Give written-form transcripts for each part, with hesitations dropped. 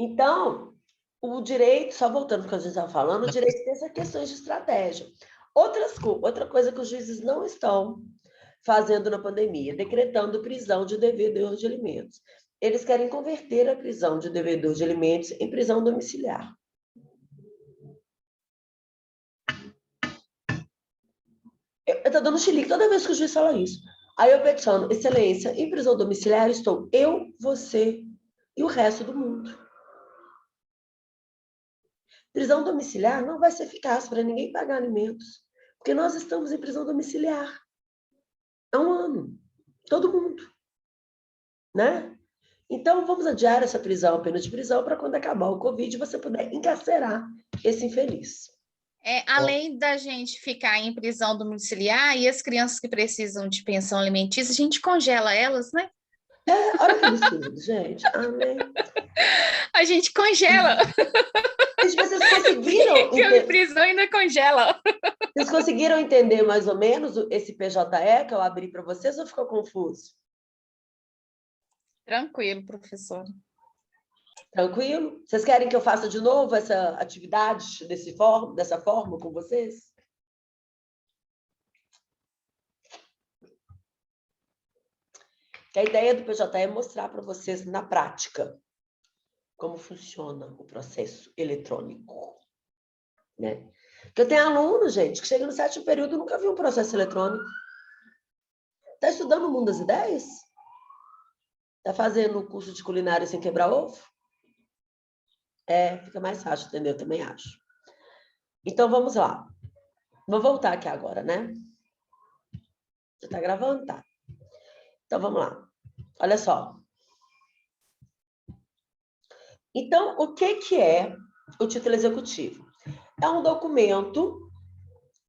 Então, o direito, só voltando ao que a gente estava falando, o direito tem essas questões de estratégia. Outra coisa que os juízes não estão fazendo na pandemia, decretando prisão de devedor de alimentos. Eles querem converter a prisão de devedor de alimentos em prisão domiciliar. Eu estou dando chilique toda vez que o juiz fala isso. Aí eu peticiono, excelência, em prisão domiciliar estou eu, você e o resto do mundo. Prisão domiciliar não vai ser eficaz para ninguém pagar alimentos, porque nós estamos em prisão domiciliar há um ano, todo mundo, né? Então, vamos adiar essa prisão, pena de prisão, para quando acabar o Covid, você puder encarcerar esse infeliz. Além da gente ficar em prisão domiciliar, e as crianças que precisam de pensão alimentícia, a gente congela elas, né? Olha que absurdo, gente. Amém. A gente congela. Gente, vocês conseguiram Fica em prisão e ainda congela. Vocês conseguiram entender mais ou menos esse PJE que eu abri para vocês ou ficou confuso? Tranquilo, professora. Tranquilo? Vocês querem que eu faça de novo essa atividade dessa forma com vocês? Que a ideia do PJE é mostrar para vocês na prática como funciona o processo eletrônico, né? Porque eu tenho aluno, gente, que chega no 7º período e nunca viu um processo eletrônico. Está estudando o mundo das ideias? Está fazendo o curso de culinária sem quebrar ovo? Fica mais fácil, entendeu? Eu também acho. Então, vamos lá. Vou voltar aqui agora, né? Você está gravando? Tá. Então, vamos lá. Olha só. Então, o que é o título executivo? É um documento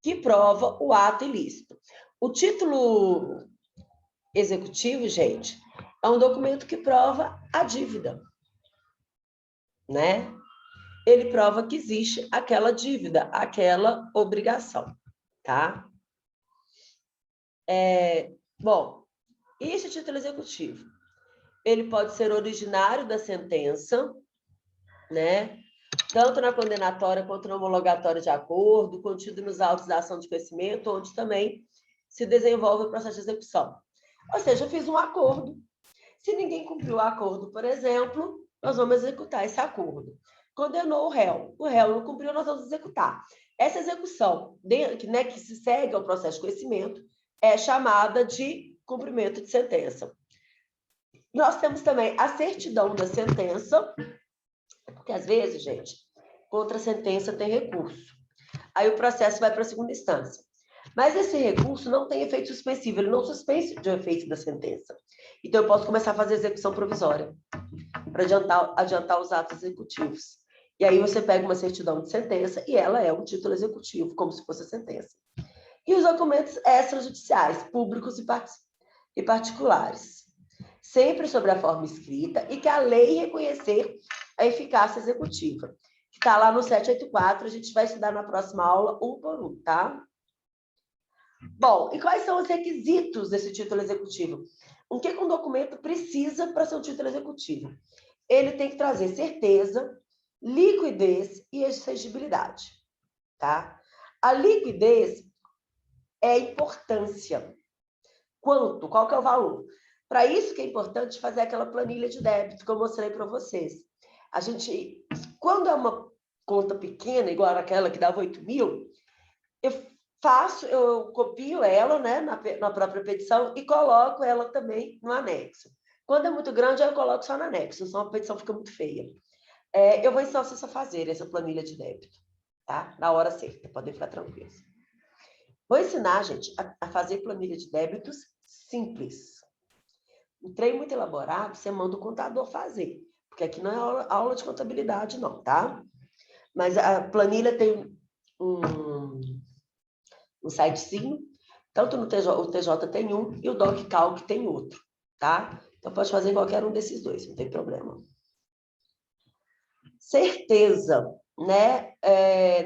que prova o ato ilícito. O título executivo, gente, é um documento que prova a dívida, né? Ele prova que existe aquela dívida, aquela obrigação, tá? Bom, esse título executivo, ele pode ser originário da sentença, né? Tanto na condenatória quanto na homologatória de acordo, contido nos autos da ação de conhecimento, onde também se desenvolve o processo de execução. Ou seja, eu fiz um acordo. Se ninguém cumpriu o acordo, por exemplo, nós vamos executar esse acordo. Condenou o réu não cumpriu, nós vamos executar. Essa execução, né, que se segue ao processo de conhecimento, é chamada de cumprimento de sentença. Nós temos também a certidão da sentença, porque às vezes, gente, contra a sentença tem recurso. Aí o processo vai para a segunda instância. Mas esse recurso não tem efeito suspensivo, ele não suspende o efeito da sentença. Então, eu posso começar a fazer execução provisória, para adiantar os atos executivos. E aí você pega uma certidão de sentença e ela é um título executivo, como se fosse a sentença. E os documentos extrajudiciais, públicos e particulares. Sempre sobre a forma escrita e que a lei reconhecer a eficácia executiva. Que está lá no 784, a gente vai estudar na próxima aula, um por um, tá? Bom, e quais são os requisitos desse título executivo? O que um documento precisa para ser um título executivo? Ele tem que trazer certeza, liquidez e exigibilidade, tá? A liquidez é a importância. Quanto? Qual que é o valor? Para isso que é importante fazer aquela planilha de débito que eu mostrei para vocês. A gente, quando é uma conta pequena, igual aquela que dava 8 mil, eu copio ela, né, na própria petição e coloco ela também no anexo. Quando é muito grande, eu coloco só no anexo, senão a petição fica muito feia. Eu vou ensinar vocês a fazer essa planilha de débito, tá? Na hora certa, podem ficar tranquilos. Vou ensinar, gente, a fazer planilha de débitos simples. Um trem muito elaborado, você manda o contador fazer, porque aqui não é aula de contabilidade, não, tá? Mas a planilha tem um sitezinho, tanto no TJ, o TJ tem um e o DocCalc tem outro, tá? Então, pode fazer em qualquer um desses dois, não tem problema. Certeza, né?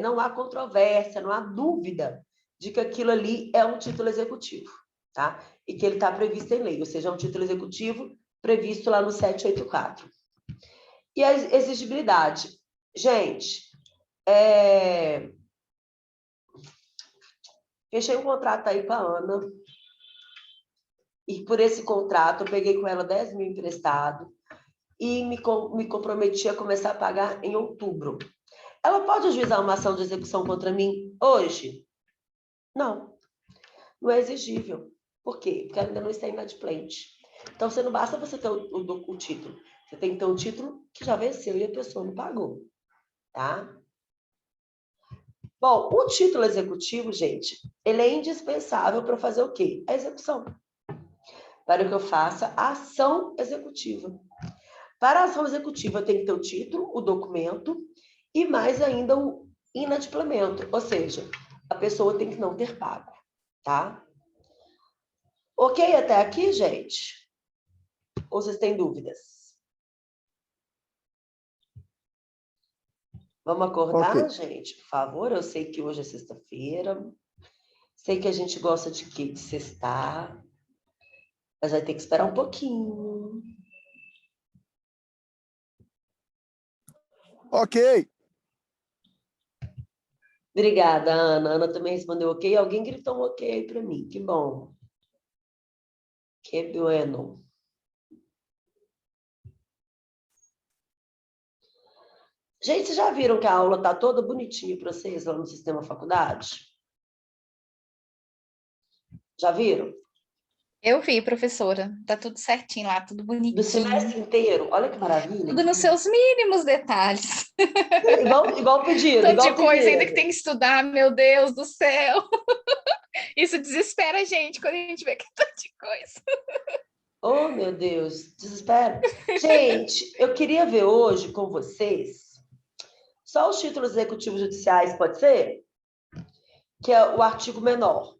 Não há controvérsia, não há dúvida de que aquilo ali é um título executivo, tá? E que ele está previsto em lei, ou seja, é um título executivo previsto lá no 784. E a exigibilidade. Gente, fechei um contrato aí com a Ana, e por esse contrato eu peguei com ela 10 mil emprestado e me comprometi a começar a pagar em outubro. Ela pode ajuizar uma ação de execução contra mim hoje? Não. Não é exigível. Por quê? Porque ela ainda não está inadimplente. Então, não basta você ter o título. Você tem que ter um título que já venceu e a pessoa não pagou. Tá? Bom, o título executivo, gente, ele é indispensável para fazer o quê? A execução. Para que eu faça a ação executiva. Para a ação executiva, eu tenho que ter o título, o documento e mais ainda o inadimplemento. Ou seja, a pessoa tem que não ter pago. Tá? Ok até aqui, gente? Ou vocês têm dúvidas? Vamos acordar, Ok. gente? Por favor, eu sei que hoje é sexta-feira. Sei que a gente gosta de quê? De sextar. Mas vai ter que esperar um pouquinho. Ok. Obrigada, Ana. A Ana também respondeu ok. Alguém gritou um ok aí para mim. Que bom. Que bueno. Gente, vocês já viram que a aula tá toda bonitinha para vocês lá no Sistema Faculdade? Já viram? Eu vi, professora. Tá tudo certinho lá, tudo Do bonitinho. semestre inteiro. Olha que maravilha. Tudo nos seus mínimos detalhes. Igual pedido, Tanto igual de coisa ainda que pedido. tem que estudar, meu Deus do céu. Isso desespera a gente quando a gente vê que é tanto de coisa. Oh, meu Deus, desespero. Gente, eu queria ver hoje com vocês só os títulos executivos judiciais, pode ser? Que é o artigo menor.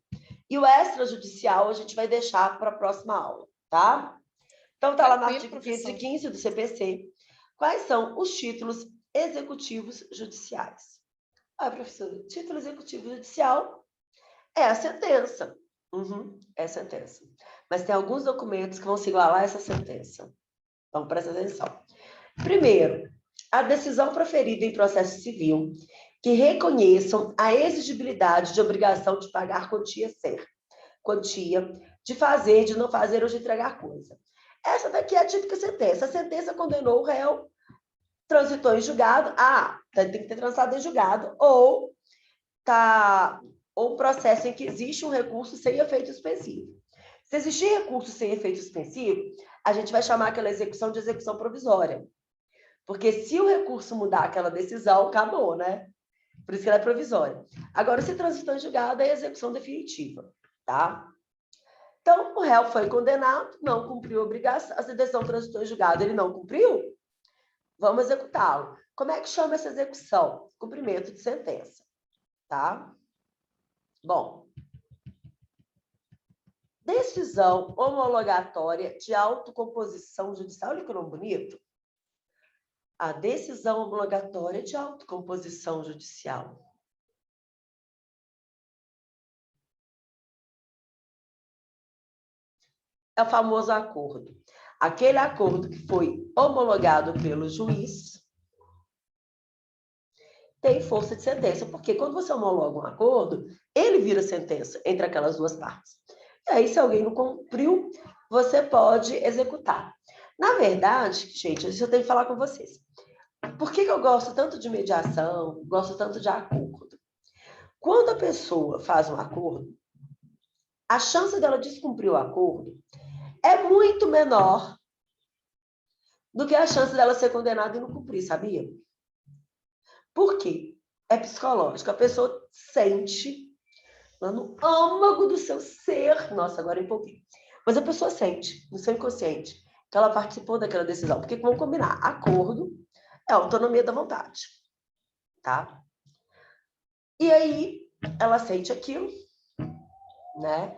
E o extrajudicial a gente vai deixar para a próxima aula, tá? Então, tá lá no Tranquilo, artigo professor. 515 do CPC. Quais são os títulos executivos judiciais? Ah, professora, título executivo judicial é a sentença. É a sentença. Mas tem alguns documentos que vão se igualar a essa sentença. Então, presta atenção. Primeiro, a decisão proferida em processo civil que reconheçam a exigibilidade de obrigação de pagar quantia, de fazer, de não fazer ou de entregar coisa. Essa daqui é a típica sentença. A sentença condenou o réu, transitou em julgado. Tem que ter transitado em julgado. Ou um processo em que existe um recurso sem efeito suspensivo. Se existir recurso sem efeito suspensivo, a gente vai chamar aquela execução de execução provisória. Porque se o recurso mudar aquela decisão, acabou, né? Por isso que ela é provisória. Agora, se transitou em julgado, é execução definitiva, tá? Então, o réu foi condenado, não cumpriu a obrigação, a decisão transitou em julgado, ele não cumpriu, vamos executá-lo. Como é que chama essa execução? Cumprimento de sentença, tá? Bom, decisão homologatória de autocomposição judicial. Olha que nome bonito. A decisão homologatória de autocomposição judicial. É o famoso acordo. Aquele acordo que foi homologado pelo juiz tem força de sentença, porque quando você homologa um acordo, ele vira sentença entre aquelas duas partes. E aí, se alguém não cumpriu, você pode executar. Na verdade, gente, isso eu tenho que falar com vocês. Por que eu gosto tanto de mediação, gosto tanto de acordo? Quando a pessoa faz um acordo, a chance dela descumprir o acordo é muito menor do que a chance dela ser condenada e não cumprir, sabia? Por quê? É psicológico. A pessoa sente lá no âmago do seu ser, nossa, agora é um pouquinho, mas a pessoa sente, no seu inconsciente, que ela participou daquela decisão. Porque, vamos combinar, acordo é autonomia da vontade, tá? E aí, ela sente aquilo, né?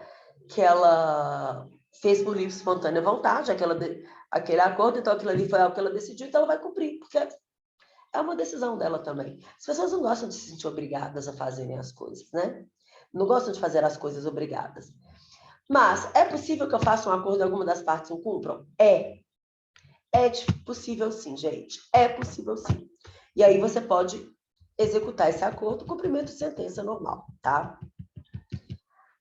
Que ela fez por livre e espontânea vontade, aquele acordo, então aquilo ali foi algo que ela decidiu, então ela vai cumprir, porque é uma decisão dela também. As pessoas não gostam de se sentir obrigadas a fazerem as coisas, né? Não gostam de fazer as coisas obrigadas. Mas é possível que eu faça um acordo e alguma das partes não cumpram? É. É possível sim, gente. É possível sim. E aí você pode executar esse acordo, cumprimento de sentença normal, tá?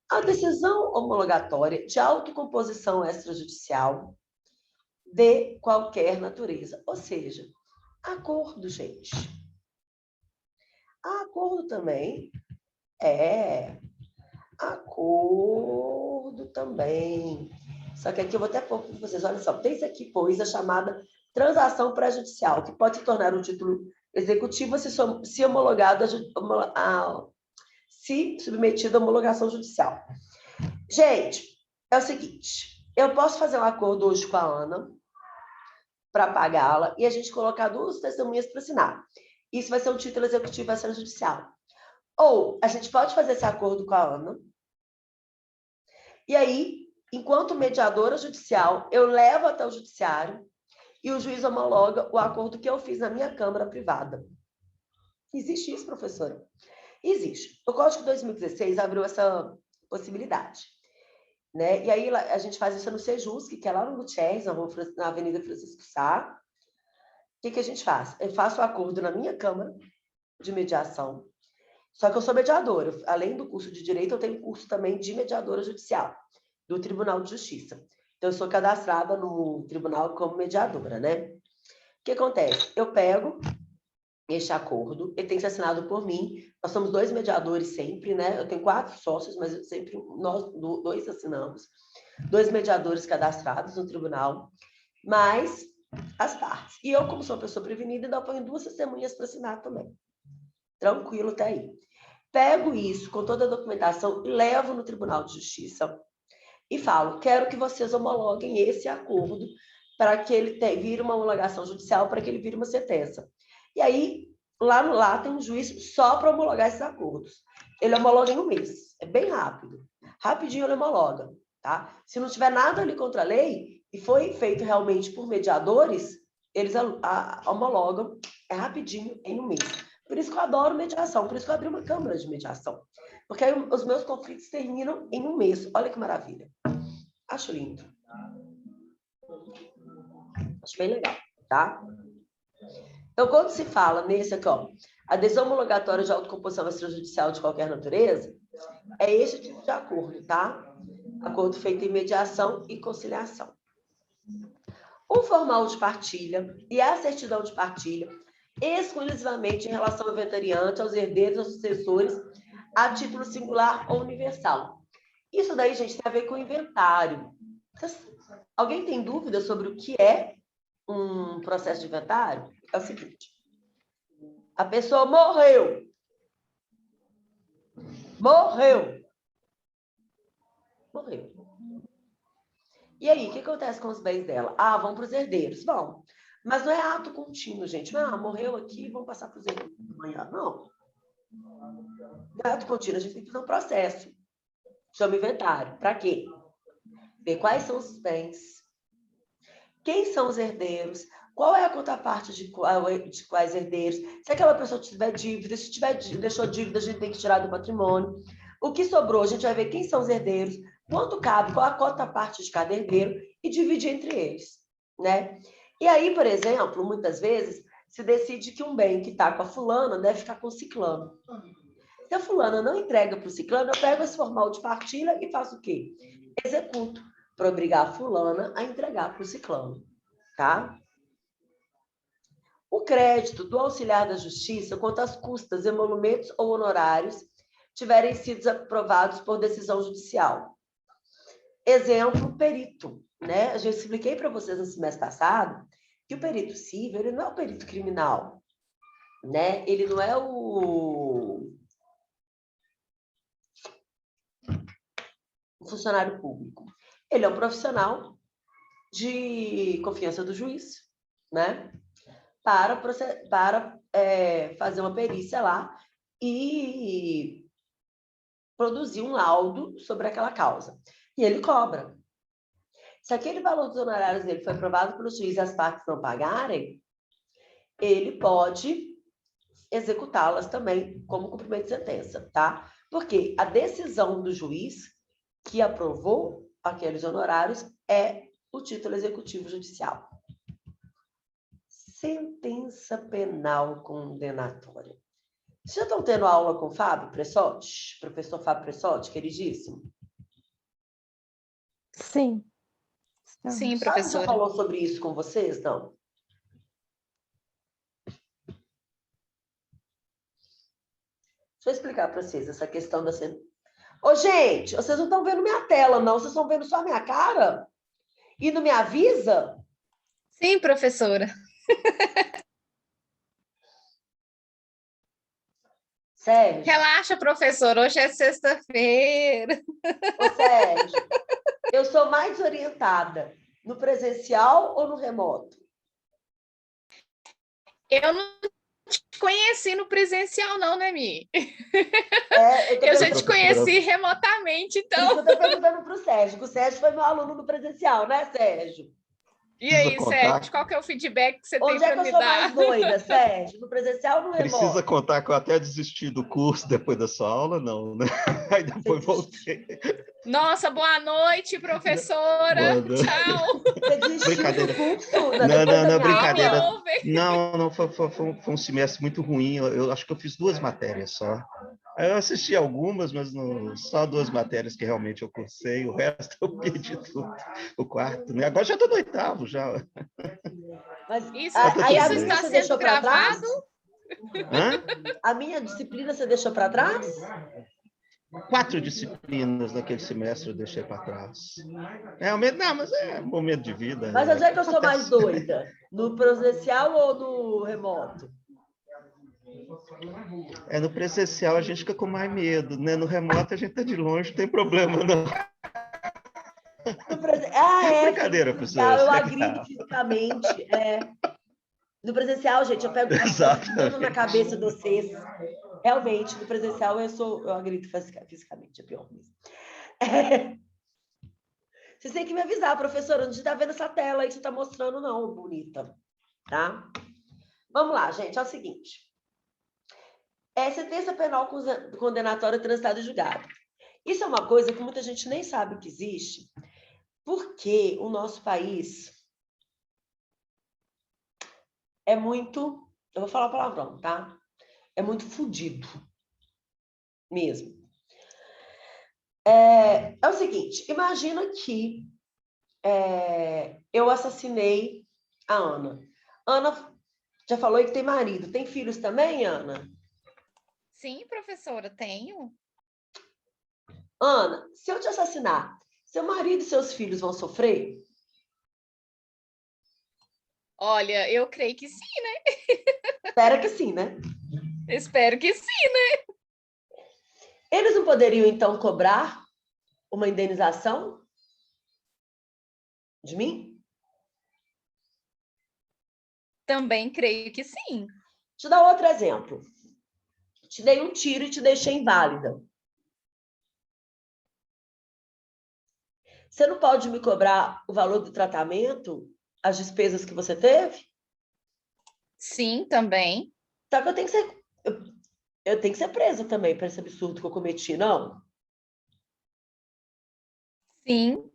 A decisão homologatória de autocomposição extrajudicial de qualquer natureza. Ou seja, acordo, gente. Acordo também acordo também. Só que aqui eu vou até pôr para vocês. Olha só, tem isso aqui, pois, a chamada transação pré-judicial, que pode se tornar um título executivo se homologado se submetido à homologação judicial. Gente, é o seguinte, eu posso fazer um acordo hoje com a Ana para pagá-la e a gente colocar 2 testemunhas para assinar. Isso vai ser um título executivo extrajudicial. Ou a gente pode fazer esse acordo com a Ana e aí, enquanto mediadora judicial, eu levo até o judiciário e o juiz homologa o acordo que eu fiz na minha Câmara privada. Existe isso, professora? Existe. O Código de 2016 abriu essa possibilidade. Né? E aí a gente faz isso no Sejusc, que é lá no Gutierrez, na Avenida Francisco Sá. O que a gente faz? Eu faço o acordo na minha Câmara de mediação, só que eu sou mediadora. Além do curso de Direito, eu tenho curso também de mediadora judicial, do Tribunal de Justiça. Então, eu sou cadastrada no tribunal como mediadora, né? O que acontece? Eu pego este acordo, ele tem que ser assinado por mim. Nós somos 2 mediadores sempre, né? Eu tenho 4 sócios, mas sempre nós 2 assinamos. 2 mediadores cadastrados no tribunal, mais as partes. E eu, como sou uma pessoa prevenida, ainda ponho 2 testemunhas para assinar também. Tranquilo, tá aí. Pego isso com toda a documentação e levo no Tribunal de Justiça e falo, quero que vocês homologuem esse acordo para que ele vire uma homologação judicial, para que ele vire uma sentença. E aí, lá tem um juiz só para homologar esses acordos. Ele homologa em 1 mês. É bem rápido. Rapidinho ele homologa, tá? Se não tiver nada ali contra a lei e foi feito realmente por mediadores, eles homologam, é rapidinho, em 1 mês. Por isso que eu adoro mediação, por isso que eu abri uma câmara de mediação. Porque aí os meus conflitos terminam em 1 mês. Olha que maravilha. Acho lindo. Acho bem legal, tá? Então, quando se fala nesse aqui, ó, adesão homologatória de autocomposição extrajudicial de qualquer natureza, é esse tipo de acordo, tá? Acordo feito em mediação e conciliação. O formal de partilha e a certidão de partilha, exclusivamente em relação ao inventariante, aos herdeiros, aos sucessores, a título singular ou universal. Isso daí, gente, tem a ver com o inventário. Alguém tem dúvida sobre o que é um processo de inventário? É o seguinte, a pessoa morreu. Morreu. E aí, o que acontece com os bens dela? Vão para os herdeiros. Vão. Mas não é ato contínuo, gente. Morreu aqui, vão passar para os herdeiros amanhã. Não. Não é ato contínuo, a gente tem que fazer um processo. Chama inventário. Para quê? Ver quais são os bens, quem são os herdeiros, qual é a contraparte de quais herdeiros, se aquela pessoa tiver dívida, se deixou dívida, a gente tem que tirar do patrimônio. O que sobrou, a gente vai ver quem são os herdeiros, quanto cabe, qual a contraparte de cada herdeiro e dividir entre eles, né? E aí, por exemplo, muitas vezes, se decide que um bem que está com a fulana deve ficar com o ciclano. Se a fulana não entrega para o ciclano, eu pego esse formal de partilha e faço o quê? Executo, para obrigar a fulana a entregar para o ciclano, tá? O crédito do auxiliar da justiça quanto às custas, emolumentos ou honorários tiverem sido aprovados por decisão judicial. Exemplo, perito, né? Eu já expliquei para vocês no semestre passado que o perito civil, ele não é o perito criminal, né? Ele não é o funcionário público. Ele é um profissional de confiança do juiz, né? Para fazer uma perícia lá e produzir um laudo sobre aquela causa. E ele cobra. Se aquele valor dos honorários dele foi aprovado pelo juiz e as partes não pagarem, ele pode executá-las também como cumprimento de sentença, tá? Porque a decisão do juiz que aprovou aqueles honorários é o título executivo judicial. sentença penal condenatória. Vocês já estão tendo aula com o Fábio Pressotti? Professor Fábio Pressotti, queridíssimo? Sim. Sim, O Fábio já professora. falou sobre isso com vocês, não? Deixa eu explicar para vocês essa questão da sentença. Ô, gente, vocês não estão vendo minha tela, não? Vocês estão vendo só minha cara? E não me avisa? Sim, professora. Sérgio. Relaxa, professora. Hoje é sexta-feira. Ô, Sérgio, eu sou mais orientada no presencial ou no remoto? Eu não te conheci no presencial, não, né, Mi? Eu Eu já te conheci remotamente, Por isso então. que eu estou perguntando para o Sérgio, que o Sérgio foi meu aluno no presencial, né, Sérgio? E aí, Sérgio, qual que é o feedback que você tem Onde é para que eu me sou dar? mais doida, Sérgio? No presencial ou no remoto? Precisa contar que eu até desisti do curso depois da sua aula, não, né? Aí depois voltei. Nossa, boa noite, professora. Boa noite. Tchau. Você desistiu Brincadeira. do curso? Não, Depois da minha brincadeira. aula? Não, foi um semestre muito ruim. Eu acho que eu fiz 2 matérias só. Eu assisti algumas, mas só 2 matérias que realmente eu cursei. O resto eu perdi tudo. O quarto, né? Agora já estou no 8º, já. Mas Isso, aí a isso minha está você sendo deixou para trás? gravado? Hã? A minha disciplina você deixou para trás? 4 disciplinas naquele semestre eu deixei para trás. Realmente, não, mas é um momento de vida. Mas onde é que eu sou mais acontece. doida? No presencial ou no remoto? No presencial a gente fica com mais medo, né? No remoto a gente tá de longe, não tem problema, não. presencial Brincadeira, professor. eu agrido fisicamente. No presencial, gente, eu pego tudo na cabeça de vocês. Realmente, no presencial eu agrido fisicamente, é pior mesmo. Vocês têm que me avisar, professora, não está vendo essa tela aí que você está mostrando, não, bonita. Tá? Vamos lá, gente, é o seguinte. Sentença penal condenatória transitada e julgada. Isso é uma coisa que muita gente nem sabe que existe, porque o nosso país é muito... Eu vou falar palavrão, tá? É muito fudido. Mesmo. É o seguinte, imagina que eu assassinei a Ana. Ana já falou que tem marido. Tem filhos também, Ana? Sim, professora, tenho. Ana, se eu te assassinar, seu marido e seus filhos vão sofrer? Olha, eu creio que sim, né? Espera que sim, né? Espero que sim, né? Eles não poderiam, então, cobrar uma indenização de mim? Também creio que sim. Deixa eu dar outro exemplo. Te dei um tiro e te deixei inválida. Você não pode me cobrar o valor do tratamento, as despesas que você teve? Sim, também. Só que eu tenho que ser presa também por esse absurdo que eu cometi, não? Sim.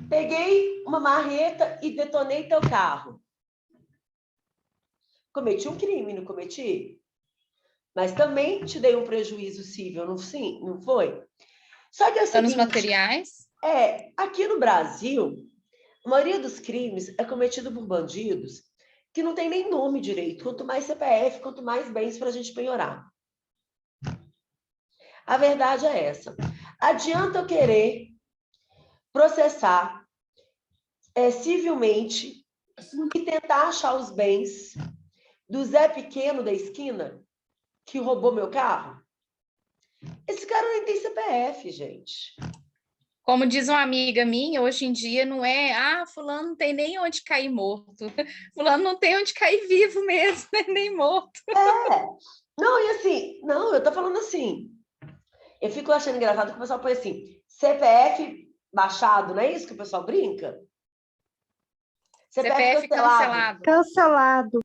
Peguei uma marreta e detonei teu carro. Cometi um crime, não cometi? Mas também te dei um prejuízo civil, não, sim, não foi? Só que é o Danos seguinte, materiais? aqui no Brasil, a maioria dos crimes é cometido por bandidos que não tem nem nome direito, quanto mais CPF, quanto mais bens para a gente penhorar. A verdade é essa. Adianta eu querer processar civilmente e tentar achar os bens do Zé Pequeno da esquina que roubou meu carro? Esse cara nem tem CPF, gente. Como diz uma amiga minha, hoje em dia não é, fulano não tem nem onde cair morto. Fulano não tem onde cair vivo mesmo, né? Nem morto. Não, e assim, não, eu tô falando assim. Eu fico achando engraçado que o pessoal põe assim, CPF baixado, não é isso que o pessoal brinca? CPF cancelado. Cancelado.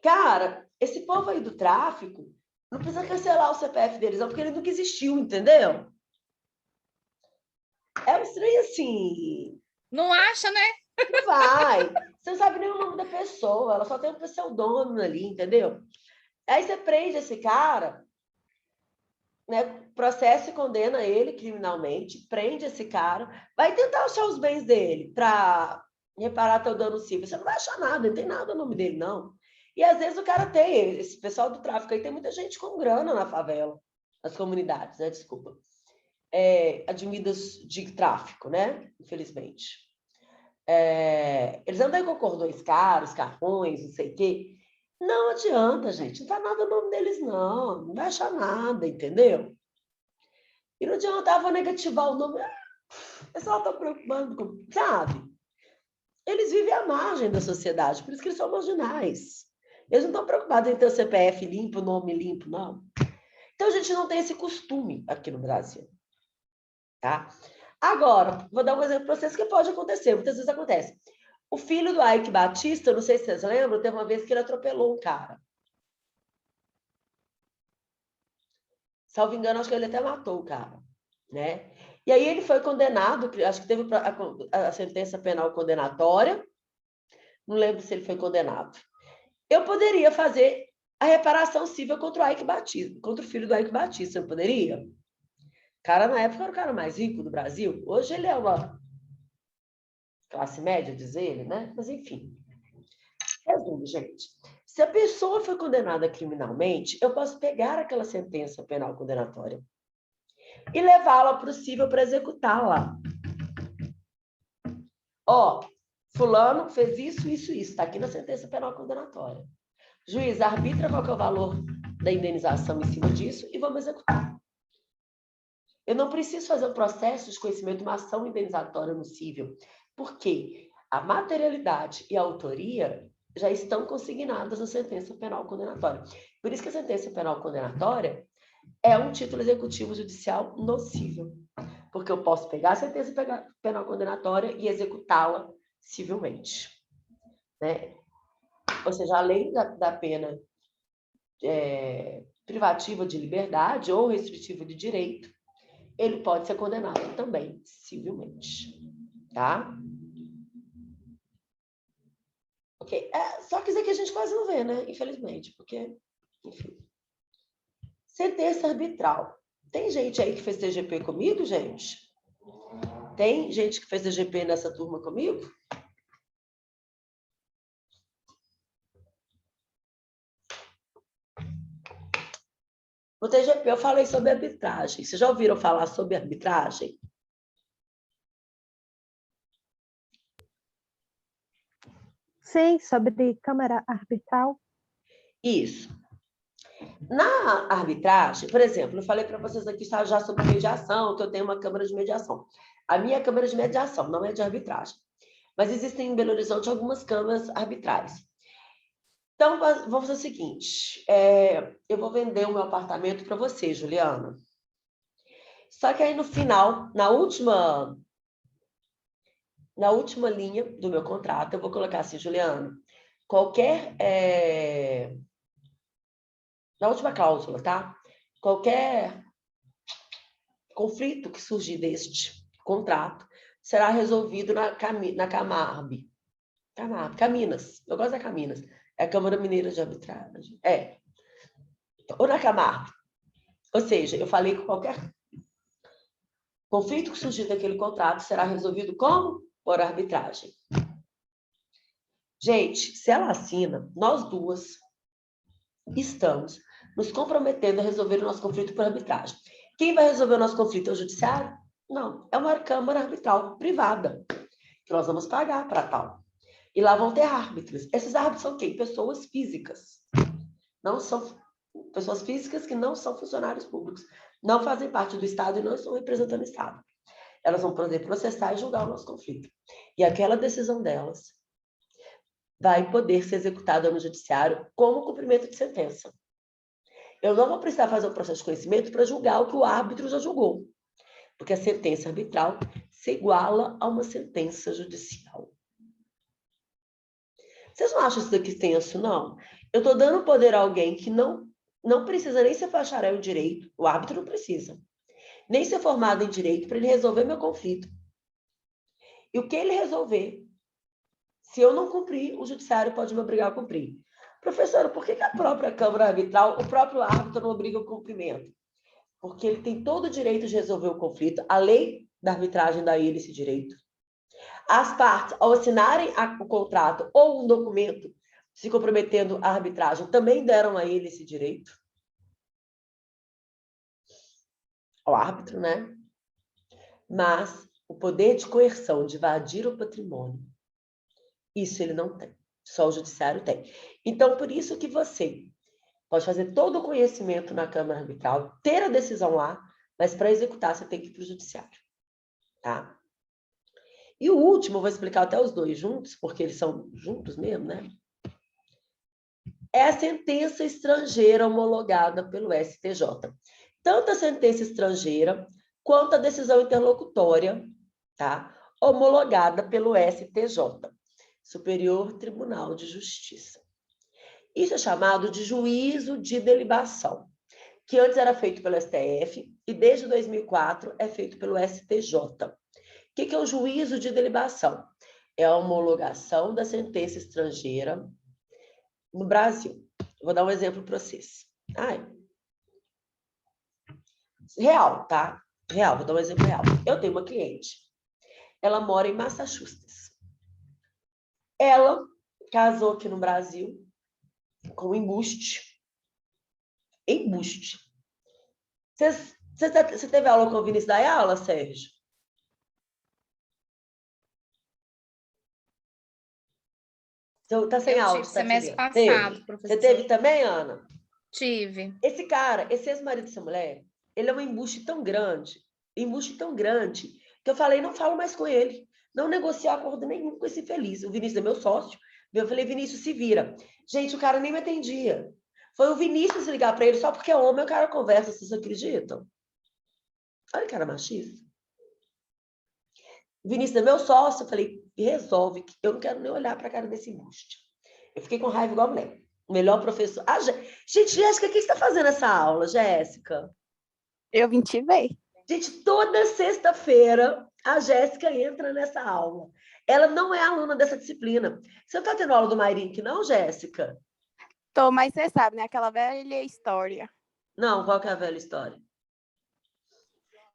Cara, esse povo aí do tráfico não precisa cancelar o CPF deles, não, porque ele nunca existiu, entendeu? É um estranho assim. Não acha, né? Não vai. Você não sabe nem o nome da pessoa, ela só tem um pseudônimo ali, entendeu? Aí você prende esse cara, né, processa e condena ele criminalmente, prende esse cara, vai tentar achar os bens dele para reparar teu dano civil. Você não vai achar nada, não tem nada no nome dele, não. E às vezes o cara tem, esse pessoal do tráfico aí tem muita gente com grana na favela, nas comunidades, né? Desculpa. Admitidas de tráfico, né? Infelizmente. Eles andam com cordões caros, carrões, não sei o quê. Não adianta, gente. Não tá nada no nome deles, não. Não vai achar nada, entendeu? E não adiantava negativar o nome. O pessoal está preocupando com... Sabe? Eles vivem à margem da sociedade, por isso que eles são marginais. Eles não estão preocupados em ter o CPF limpo, o nome limpo, não. Então, a gente não tem esse costume aqui no Brasil. Tá? Agora, vou dar um exemplo para vocês que pode acontecer, muitas vezes acontece. O filho do Ike Batista, não sei se vocês lembram, teve uma vez que ele atropelou um cara. Salvo engano, acho que ele até matou o cara, né? E aí ele foi condenado, acho que teve a sentença penal condenatória, não lembro se ele foi condenado. Eu poderia fazer a reparação civil contra o Ike Batista, contra o filho do Ike Batista, eu poderia? O cara, na época, era o cara mais rico do Brasil. Hoje ele é uma classe média, diz ele, né? Mas, enfim. Resumo, gente. Se a pessoa foi condenada criminalmente, eu posso pegar aquela sentença penal condenatória e levá-la para o cível para executá-la. Ó, fulano fez isso, isso, isso. Está aqui na sentença penal condenatória. Juiz, arbitra qual que é o valor da indenização em cima disso e vamos executar. Eu não preciso fazer um processo de conhecimento, uma ação indenizatória no cível, porque a materialidade e a autoria já estão consignadas na sentença penal condenatória. Por isso que a sentença penal condenatória é um título executivo judicial no cível, porque eu posso pegar a sentença penal condenatória e executá-la civilmente. Né? Ou seja, além da pena privativa de liberdade ou restritiva de direito, ele pode ser condenado também civilmente. Tá? Ok. Só que isso aqui a gente quase não vê, né? Infelizmente, porque, enfim. Sentença arbitral. Tem gente aí que fez TGP comigo, gente? Tem gente que fez TGP nessa turma comigo? No TGP eu falei sobre arbitragem. Vocês já ouviram falar sobre arbitragem? Sim, sobre câmara arbitral. Isso. Na arbitragem, por exemplo, eu falei para vocês aqui já sobre mediação, que eu tenho uma câmara de mediação. A minha é câmara de mediação, não é de arbitragem. Mas existem em Belo Horizonte algumas câmaras arbitrais. Então, vamos fazer o seguinte, eu vou vender o meu apartamento para você, Juliana. Só que aí no final, na última linha do meu contrato, eu vou colocar assim, Juliana, qualquer... na última cláusula, tá? Qualquer conflito que surgir deste contrato será resolvido na Camarb. Caminas. Eu gosto da Caminas. É a Câmara Mineira de Arbitragem. Ou na Camargo. Ou seja, eu falei que qualquer conflito que surgir daquele contrato será resolvido como? Por arbitragem. Gente, se ela assina, nós duas estamos nos comprometendo a resolver o nosso conflito por arbitragem. Quem vai resolver o nosso conflito é o judiciário? Não, é uma câmara arbitral privada, que nós vamos pagar para tal. E lá vão ter árbitros. Esses árbitros são quem? Pessoas físicas. Não são pessoas físicas que não são funcionários públicos. Não fazem parte do Estado e não estão representando o Estado. Elas vão poder processar e julgar o nosso conflito. E aquela decisão delas vai poder ser executada no judiciário como cumprimento de sentença. Eu não vou precisar fazer um processo de conhecimento para julgar o que o árbitro já julgou. Porque a sentença arbitral se iguala a uma sentença judicial. Vocês não acham isso daqui tenso, não? Eu estou dando poder a alguém que não precisa nem ser bacharel em direito, o árbitro não precisa, nem ser formado em direito para ele resolver meu conflito. E o que ele resolver Se eu não cumprir, o judiciário pode me obrigar a cumprir. Professora, por que a própria Câmara Arbitral, o próprio árbitro não obriga o cumprimento? Porque ele tem todo o direito de resolver o conflito. A lei da arbitragem dá a ele esse direito. As partes, ao assinarem o contrato ou um documento se comprometendo à arbitragem, também deram a ele esse direito. Ao árbitro, né? Mas o poder de coerção, de invadir o patrimônio, isso ele não tem. Só o judiciário tem. Então, por isso que você pode fazer todo o conhecimento na Câmara Arbitral, ter a decisão lá, mas para executar você tem que ir para o judiciário. Tá? E o último, eu vou explicar até os dois juntos, porque eles são juntos mesmo, né? É a sentença estrangeira homologada pelo STJ. Tanto a sentença estrangeira quanto a decisão interlocutória, tá? Homologada pelo STJ, Superior Tribunal de Justiça. Isso é chamado de juízo de delibação, que antes era feito pelo STF e desde 2004 é feito pelo STJ. O que é o juízo de delibação? É a homologação da sentença estrangeira no Brasil. Vou dar um exemplo para vocês. Real, tá? Real, vou dar um exemplo real. Eu tenho uma cliente. Ela mora em Massachusetts. Ela casou aqui no Brasil com embuste. Embuste. Você teve aula com o Vinícius da aula, Sérgio? Tá sem Eu áudio, tive tá semestre tirando. passado, professor. Você teve também, Ana? Tive. Esse cara, esse ex-marido dessa mulher, ele é um embuste tão grande, que eu falei, não falo mais com ele. Não negocio acordo nenhum com esse infeliz. O Vinícius é meu sócio. Eu falei, Vinícius, se vira. Gente, o cara nem me atendia. Foi o Vinícius ligar para ele só porque é homem, o cara conversa, vocês acreditam? Olha que cara machista. O Vinícius é meu sócio. Eu falei, resolve, que eu não quero nem olhar para a cara desse embuste. Eu fiquei com raiva igual a mulher. O melhor professor. Gente, Jéssica, o que você está fazendo essa aula, Jéssica? Eu vim te ver. Gente, toda sexta-feira a Jéssica entra nessa aula. Ela não é aluna dessa disciplina. Você não está tendo aula do Mairink, não, Jéssica? Tô, mas você sabe, né? Aquela velha história. Não, qual que é a velha história?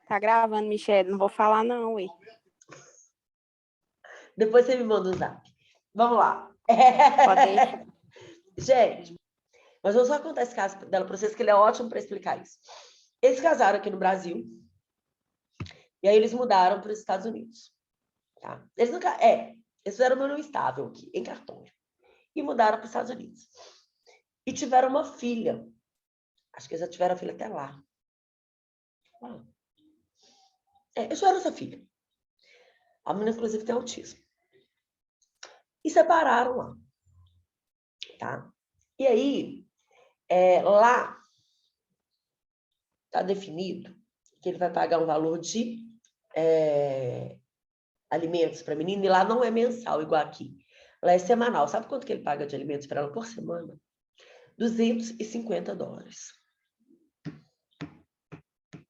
Tá gravando, Michele? Não vou falar, não, ué. Depois você me manda um zap. Vamos lá. Pode. Gente, mas vou só contar esse caso dela para vocês, que ele é ótimo para explicar isso. Eles casaram aqui no Brasil, e aí eles mudaram para os Estados Unidos. Tá? Eles fizeram uma união estável aqui, em cartório, e mudaram para os Estados Unidos. E tiveram uma filha. Acho que eles já tiveram a filha até lá. Eles tiveram essa filha. A menina, inclusive, tem autismo. E separaram lá. Tá? E aí, lá está definido que ele vai pagar um valor de alimentos para a menina, e lá não é mensal, igual aqui. Lá é semanal. Sabe quanto que ele paga de alimentos para ela por semana? $250.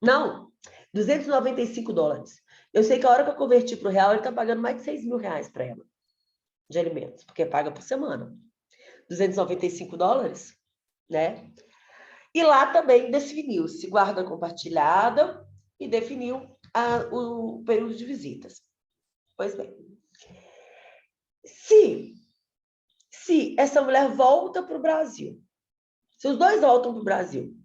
Não, $295. Eu sei que a hora que eu converti para o real, ele está pagando mais de R$6.000 para ela, de alimentos, porque paga por semana. $295, né? E lá também definiu-se guarda compartilhada e definiu o período de visitas. Pois bem, se essa mulher volta para o Brasil, se os dois voltam para o Brasil,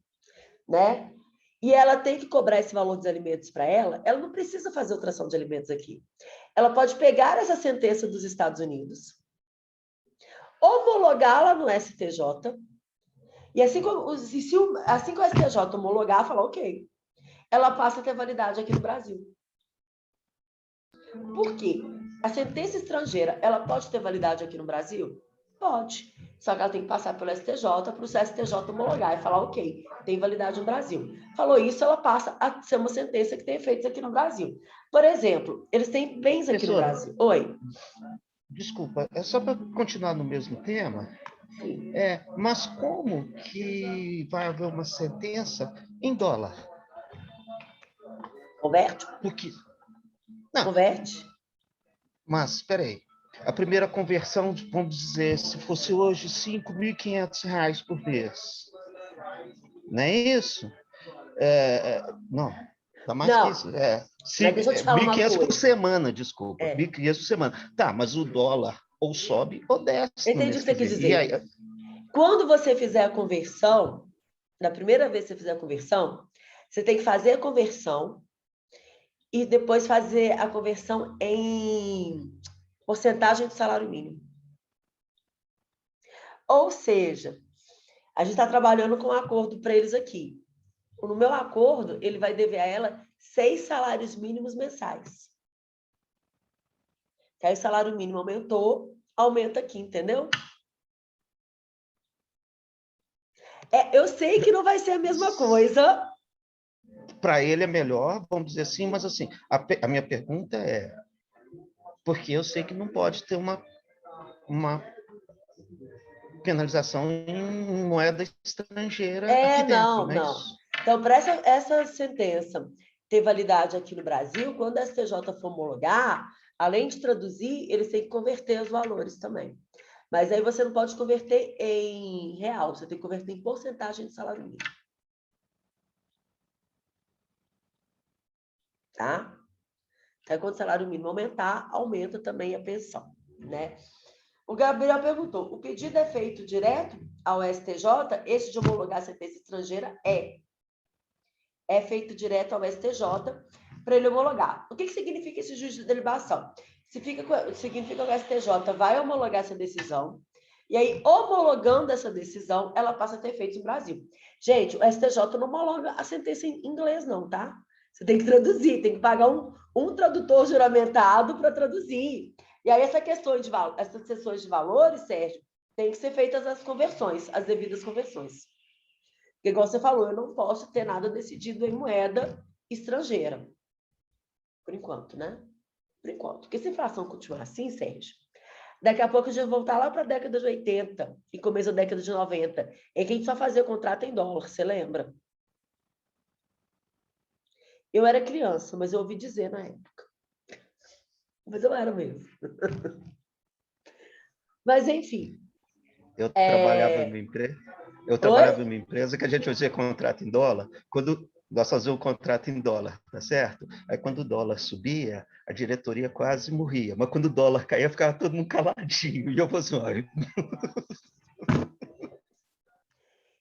né? E ela tem que cobrar esse valor dos alimentos para ela não precisa fazer ultrassom de alimentos aqui. Ela pode pegar essa sentença dos Estados Unidos, homologá-la no STJ, e assim que o STJ homologar, falar, ok, ela passa a ter validade aqui no Brasil. Por quê? A sentença estrangeira, ela pode ter validade aqui no Brasil? Pode. Só que ela tem que passar pelo STJ para o STJ homologar e falar, ok, tem validade no Brasil. Falou isso, ela passa a ser uma sentença que tem efeitos aqui no Brasil. Por exemplo, eles têm bens aqui no Brasil. Oi. Desculpa, é só para continuar no mesmo tema. Sim. Mas como que vai haver uma sentença em dólar? Converte? Porque... Não, Converte? mas espera aí. a primeira conversão, vamos dizer, se fosse hoje R$ 5.500 por mês. Não é isso? Não, dá mais Não, que isso. mas deixa eu te falar uma 1.500 por coisa. semana, desculpa. 1.500 por semana. Tá, mas o dólar ou sobe ou desce. Entendi o que você quis dizer. Aí, quando você fizer a conversão, na primeira vez que você fizer a conversão, você tem que fazer a conversão e depois fazer a conversão em porcentagem do salário mínimo. Ou seja, a gente está trabalhando com um acordo para eles aqui. No meu acordo, ele vai dever a ela 6 salários mínimos mensais. Que aí o salário mínimo aumentou, aumenta aqui, entendeu? Eu sei que não vai ser a mesma coisa. Para ele é melhor, vamos dizer assim, mas assim, a minha pergunta é, porque eu sei que não pode ter uma penalização em moeda estrangeira aqui dentro, né? Não. Então, para essa sentença ter validade aqui no Brasil, quando a STJ for homologar, além de traduzir, eles têm que converter os valores também. Mas aí você não pode converter em real, você tem que converter em porcentagem de salário mínimo. Tá? Então, quando o salário mínimo aumentar, aumenta também a pensão, né? O Gabriel perguntou, o pedido é feito direto ao STJ? Esse de homologar a sentença estrangeira é feito direto ao STJ para ele homologar. O que significa esse juízo de delibação? Significa que o STJ vai homologar essa decisão, e aí, homologando essa decisão, ela passa a ter efeitos no Brasil. Gente, o STJ não homologa a sentença em inglês, não, tá? Você tem que traduzir, tem que pagar um tradutor juramentado para traduzir. E aí, essas sessões de valores, Sérgio, tem que ser feitas as conversões, as devidas conversões. Porque, igual você falou, eu não posso ter nada decidido em moeda estrangeira. Por enquanto, né? Por enquanto. Porque se a inflação continuar assim, Sérgio, daqui a pouco a gente vai voltar lá para a década de 80 e começo da década de 90, em que a gente só fazia contrato em dólar, você lembra? Eu era criança, mas eu ouvi dizer na época. Mas eu era mesmo. Mas, enfim. Eu trabalhava em uma empresa que a gente fazia contrato em dólar. Quando nós fazíamos o contrato em dólar, tá certo? Aí, quando o dólar subia, a diretoria quase morria. Mas quando o dólar caía, ficava todo mundo caladinho. E eu falei assim, olha...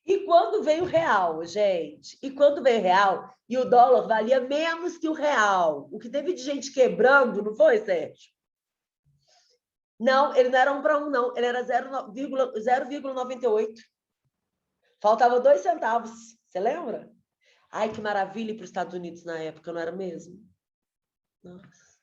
E quando veio o real, gente? E quando veio o real, e o dólar valia menos que o real. O que teve de gente quebrando, não foi, Sérgio? Não, ele não era 1 para 1, não. Ele era 0,98. Faltava 2 centavos. Você lembra? Ai, que maravilha ir para os Estados Unidos na época, não era mesmo? Nossa.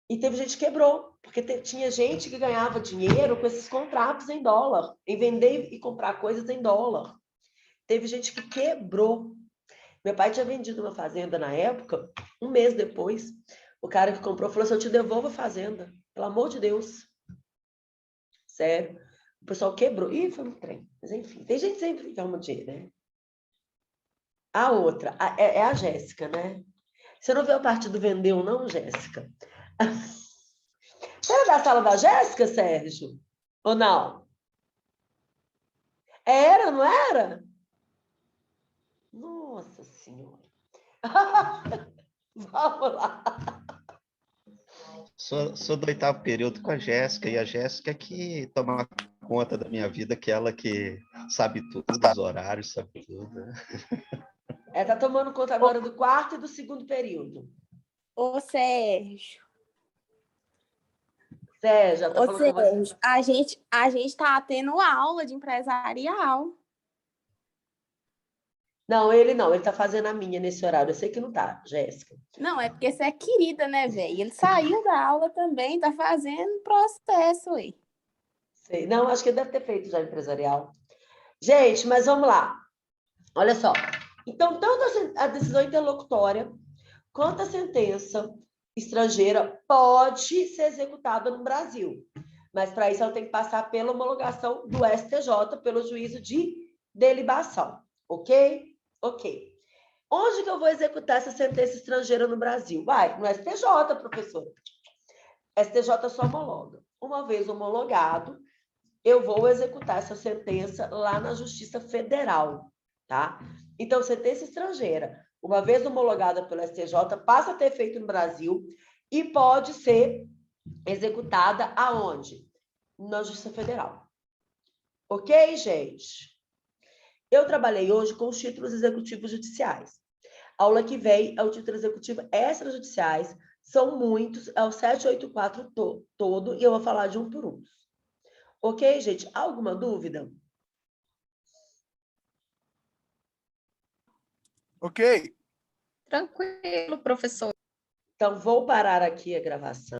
E teve gente que quebrou, porque tinha gente que ganhava dinheiro com esses contratos em dólar, em vender e comprar coisas em dólar. Teve gente que quebrou. Meu pai tinha vendido uma fazenda na época, um mês depois, o cara que comprou falou assim, eu te devolvo a fazenda, pelo amor de Deus. Sério. O pessoal quebrou. Ih, foi um trem. Mas enfim, tem gente sempre que ama dinheiro, né? A outra, é a Jéssica, né? Você não viu a parte do vendeu, não, Jéssica? Você era da sala da Jéssica, Sérgio? Ou não? Era, não era? Nossa Senhora. Vamos lá. Sou do 8º período com a Jéssica, e a Jéssica que toma conta da minha vida, que ela que sabe tudo, dos horários, sabe tudo. Ela está tomando conta agora do 4º e do 2º período. Ô, Sérgio. Sérgio, já tá falando com você. Sérgio, a gente tá tendo aula de empresarial. Não, ele tá fazendo a minha nesse horário. Eu sei que não tá, Jéssica. Não, é porque você é querida, né, velho? Ele saiu da aula também, tá fazendo processo aí. Sei. Não, acho que ele deve ter feito já empresarial. Gente, mas vamos lá. Olha só. Então, tanto a decisão interlocutória quanto a sentença estrangeira pode ser executada no Brasil. Mas, para isso, ela tem que passar pela homologação do STJ, pelo juízo de delibação. Ok? Ok. Onde que eu vou executar essa sentença estrangeira no Brasil? Vai, no STJ, professora. STJ só homologa. Uma vez homologado, eu vou executar essa sentença lá na Justiça Federal, tá? Então, sentença estrangeira, uma vez homologada pelo STJ, passa a ter efeito no Brasil e pode ser executada aonde? Na Justiça Federal. Ok, gente? Eu trabalhei hoje com os títulos executivos judiciais. A aula que vem é o título executivo extrajudiciais, são muitos, é o 784 todo, e eu vou falar de um por um. Ok, gente? Alguma dúvida? Ok. Tranquilo, professor. Então, vou parar aqui a gravação.